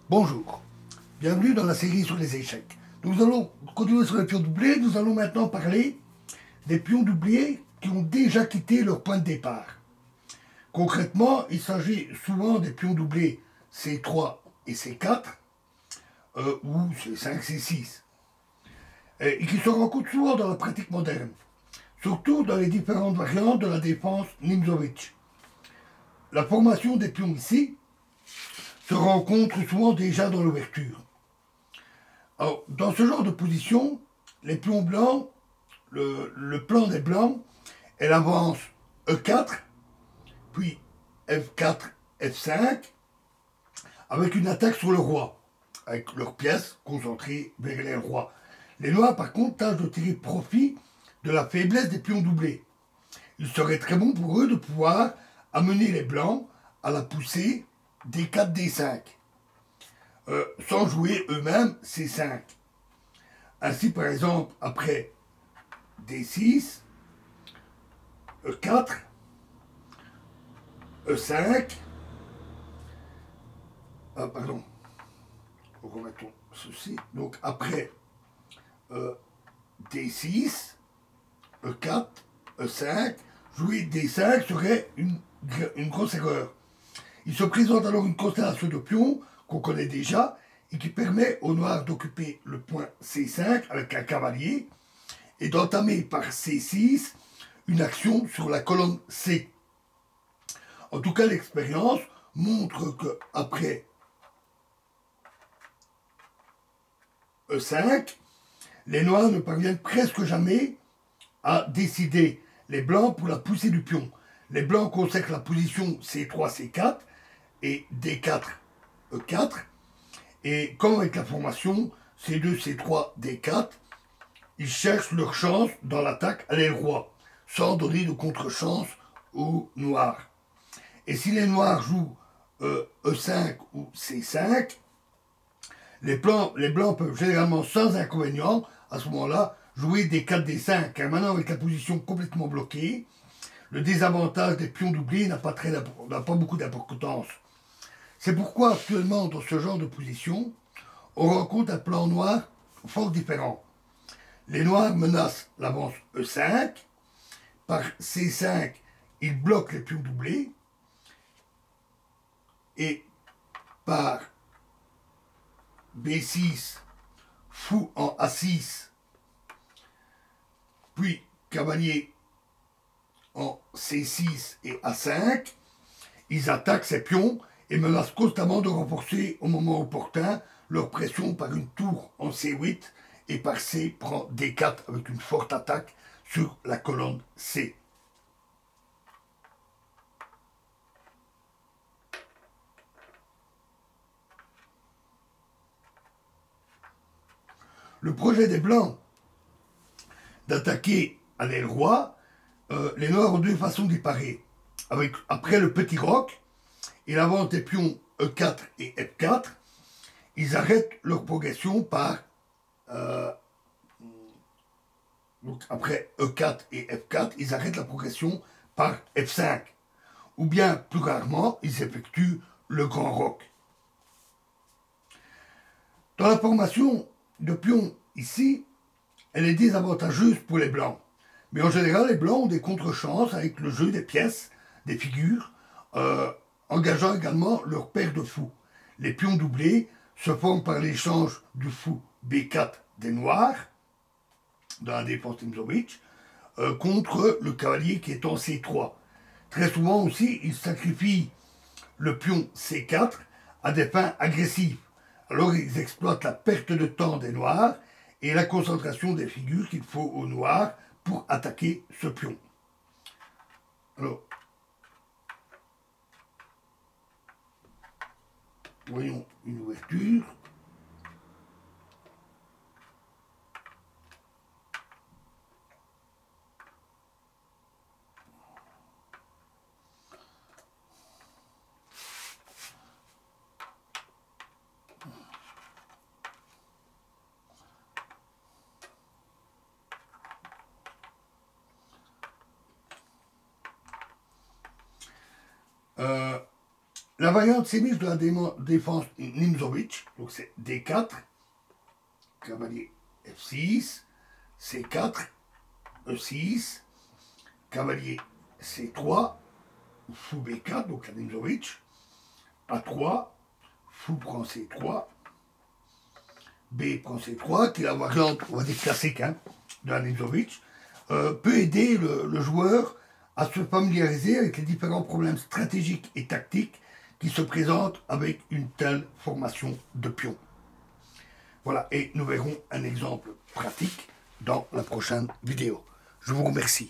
Bonjour, bienvenue dans la série sur les échecs. Nous allons continuer sur les pions doublés. Nous allons maintenant parler des pions doublés qui ont déjà quitté leur point de départ. Concrètement, il s'agit souvent des pions doublés C3 et C4 ou C5, C6 et qui se rencontrent souvent dans la pratique moderne, surtout dans les différentes variantes de la défense Nimzowitsch. La formation des pions ici se rencontre souvent déjà dans l'ouverture. Alors, dans ce genre de position, les pions blancs, le plan des blancs, elle avance E4, puis F4, F5, avec une attaque sur le roi, avec leurs pièces concentrées vers les rois. Les noirs, par contre, tâchent de tirer profit de la faiblesse des pions doublés. Il serait très bon pour eux de pouvoir amener les blancs à la poussée D4, D5, sans jouer eux-mêmes C5. Ainsi, par exemple, après D6, E4, E5, pardon, remettons ceci. Donc après D6, E4, E5, jouer D5 serait une grosse erreur. Il se présente alors une constellation de pions qu'on connaît déjà et qui permet aux noirs d'occuper le point C5 avec un cavalier et d'entamer par C6 une action sur la colonne C. En tout cas, l'expérience montre qu'après E5, les noirs ne parviennent presque jamais à décider les blancs pour la poussée du pion. Les blancs consacrent la position C3, C4 et D4, E4. Et comme avec la formation C2, C3, D4, ils cherchent leur chance dans l'attaque à l'aile roi, sans donner de contre-chance aux noirs. Et si les noirs jouent E5 ou C5, les blancs peuvent généralement sans inconvénient, à ce moment-là, jouer des 4 D5, car maintenant avec la position complètement bloquée, le désavantage des pions doublés n'a pas beaucoup d'importance. C'est pourquoi actuellement dans ce genre de position, on rencontre un plan noir fort différent. Les noirs menacent l'avance E5, par C5, ils bloquent les pions doublés, et par B6, fou en A6, puis cavalier en C6 et A5, ils attaquent ces pions et menacent constamment de renforcer au moment opportun leur pression par une tour en C8 et par C prend D4 avec une forte attaque sur la colonne C. Le projet des Blancs d'attaquer à l'aile roi, les Noirs ont deux façons d'y parer. Après le petit roc, ils avancent des pions E4 et F4, ils arrêtent leur progression par donc après E4 et F4, ils arrêtent la progression par F5. Ou bien, plus rarement, ils effectuent le grand roc. Dans la formation de pions ici, elle est désavantageuse pour les blancs. Mais en général, les blancs ont des contre-chances avec le jeu des pièces, des figures, engageant également leur paire de fous. Les pions doublés se forment par l'échange du fou B4 des noirs, dans la défense Nimzowitsch, contre le cavalier qui est en C3. Très souvent aussi, ils sacrifient le pion C4 à des fins agressives. Alors ils exploitent la perte de temps des noirs et la concentration des figures qu'il faut aux noirs pour attaquer ce pion. Alors, voyons une ouverture. La variante sémiche de la défense Nimzowitsch, donc c'est D4, cavalier F6, C4, E6, cavalier C3, fou B4, donc la Nimzowitsch, A3, fou prend C3, B prend C3, qui est la variante, on va dire classique, hein, de la Nimzowitsch, peut aider le joueur à se familiariser avec les différents problèmes stratégiques et tactiques qui se présentent avec une telle formation de pions. Voilà, et nous verrons un exemple pratique dans la prochaine vidéo. Je vous remercie.